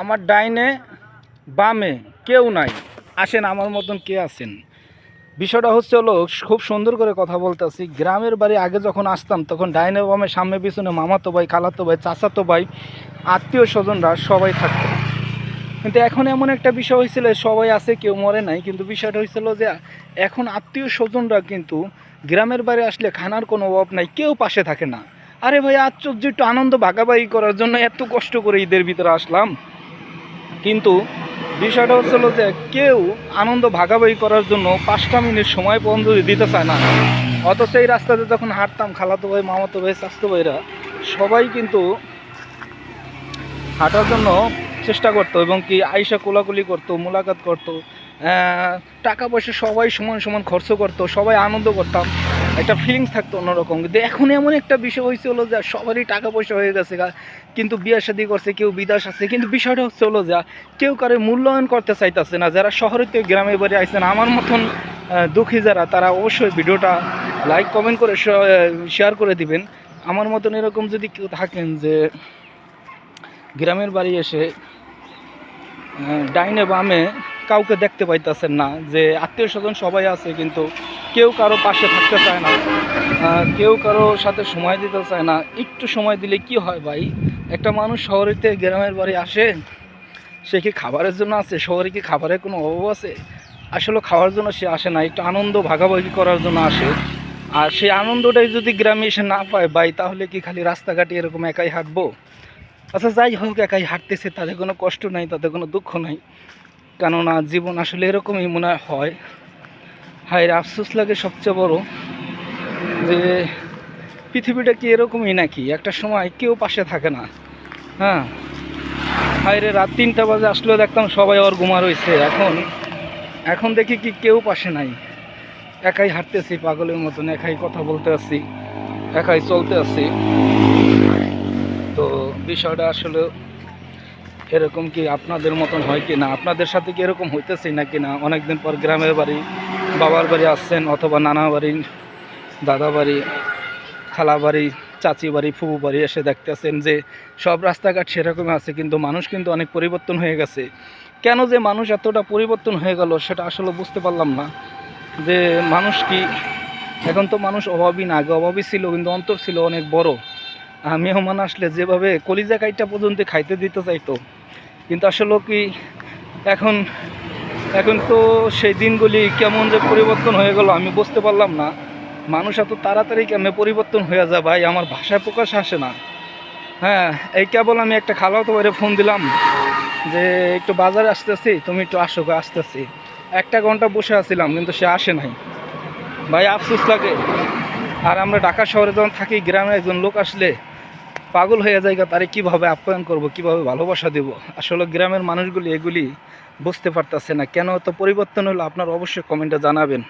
আমার ডাইনে বামে কেউ নাই, আসেন আমার মতন কে আছেন। বিষয়টা হলো খুব সুন্দর করে কথা বলতেছি। গ্রামের বাড়ি আগে যখন আসতাম তখন ডাইনে বামে সামনে পিছনে মামাতো ভাই, খালাতো ভাই, চাচাতো ভাই, আত্মীয় স্বজনরা সবাই থাকতো। কিন্তু এখন এমন একটা বিষয় হয়েছিল, সবাই আছে কেউ মরে নাই, কিন্তু বিষয়টা হয়েছিল যে এখন আত্মীয় স্বজনরা কিন্তু গ্রামের বাড়ি আসলে খানার কোনো অভাব নাই, কেউ পাশে থাকে না। আরে ভাই আশ্চর্য, একটু আনন্দ ভাগাভাগি করার জন্য এত কষ্ট করে ঈদের ভিতরে আসলাম, কিন্তু বিষয়টা হচ্ছিল যে কেউ আনন্দ ভাগাভাগি করার জন্য 5টা মিনিট সময় পর্যন্ত দিতে চায় না। অথচ এই রাস্তাতে যখন হাঁটতাম, খালাতো ভাই, মামাতো ভাই, চাচাতো ভাইরা সবাই কিন্তু হাঁটার জন্য চেষ্টা করতো এবং কি আইসা কোলাকুলি করতো, মোলাকাত করতো, টাকা পয়সা সবাই সমান সমান খরচ করতো, সবাই আনন্দ করতাম, একটা ফিলিংস থাকতো অন্যরকম। কিন্তু এখন এমন একটা বিষয় হয়েছে হলো যে সবারই টাকা পয়সা হয়ে গেছে, কিন্তু বিয়ে শাদী করছে, কেউ বিদেশ আছে, কিন্তু বিষয়টা হচ্ছে হলো যে কেউ কারো মূল্যায়ন করতে চাইতেছে না। যারা শহরে থেকে গ্রামে বাড়ি আইছেন, আমার মতন দুঃখী যারা, তারা অবশ্যই ভিডিওটা লাইক কমেন্ট করে শেয়ার করে দিবেন। আমার মতন এরকম যদি কেউ থাকেন যে গ্রামের বাড়ি এসে ডাইনে বামে কাউকে দেখতে পাইতেছেন না, যে আত্মীয় স্বজন সবাই আছে কিন্তু কেউ কারো পাশে থাকতে চায় না, কেউ কারো সাথে সময় দিতে চায় না। একটু সময় দিলে কি হয় ভাই, একটা মানুষ শহরেতে গ্রামের বাড়ি আসে, সে কি খাবারের জন্য আসে? শহরে কি খাবারের কোনো অভাব আছে? আসলে খাওয়ার জন্য সে আসে না, একটু আনন্দ ভাগাভাগি করার জন্য আসে। আর সেই আনন্দটাই যদি গ্রামে এসে না পায় ভাই, তাহলে কি খালি রাস্তাঘাটে এরকম একাই হাঁটবো? আচ্ছা যাই হোক, একাই হাঁটতেছে, তাতে কোনো কষ্ট নাই, তাতে কোনো দুঃখ নাই, কেননা জীবন আসলে এরকমই মনে হয়। হায় রে, আফসোস লাগে সবচেয়ে বড় যে পৃথিবীটা কি এরকমই নাকি, একটা সময় কেউ পাশে থাকে না। হ্যাঁ, হায় রে, রাত 3টা বাজে আসলেও দেখতাম সবাই ওর ঘুমা রয়েছে, এখন দেখি কি কেউ পাশে নাই। একাই হাঁটতেছি পাগলের মতন, একাই কথা বলতে আসছি, একাই চলতে আসছি। তো বিষয়টা আসলে এরকম কি আপনাদের মতন হয় কি না, আপনাদের সাথে কি এরকম হইতেছে নাকি না? অনেকদিন পর গ্রামের বাড়ি, বাবার বাড়ি আসছেন, অথবা নানা বাড়ি, দাদা বাড়ি, খালা বাড়ি, চাচি বাড়ি, ফুফু বাড়ি এসে দেখতেছেন যে সব রাস্তাঘাট সেরকমই আছে, কিন্তু মানুষ কিন্তু অনেক পরিবর্তন হয়ে গেছে। কেন যে মানুষ এতটা পরিবর্তন হয়ে গেল সেটা আসলে বুঝতে পারলাম না। যে মানুষ কি, এখন তো মানুষ অভাবী না, আগে অভাবী ছিল কিন্তু অন্তর ছিল অনেক বড়। মেহমান আসলে যেভাবে কলিজা কাইটা পর্যন্ত খাইতে দিতে চাইতো, কিন্তু আসলে কি এখন এখন তো সেই দিনগুলি কেমন যে পরিবর্তন হয়ে গেল আমি বুঝতে পারলাম না। মানুষ এত তাড়াতাড়ি কেমনে পরিবর্তন হয়ে যায় ভাই, আমার ভাষায় প্রকাশ আসে না। হ্যাঁ, এই কেবল আমি একটা খালাতো ভাইরে ফোন দিলাম যে একটু বাজারে আসতেছি, তুমি একটু আসো, আসতেছি। 1 ঘন্টা বসে আছিলাম কিন্তু সে আসে নাই ভাই, আফসোস লাগে। আর আমরা ঢাকা শহরে যখন থাকি, গ্রামে একজন লোক আসলে পাগল হয়ে যায়, তারে কীভাবে আপ্যায়ন করব, কীভাবে ভালোবাসা দেব। আসলে গ্রামের মানুষগুলি এগুলি বুঝতে পারতেছে না। কেন এত পরিবর্তন হলো আপনারা অবশ্যই কমেন্টে জানাবেন।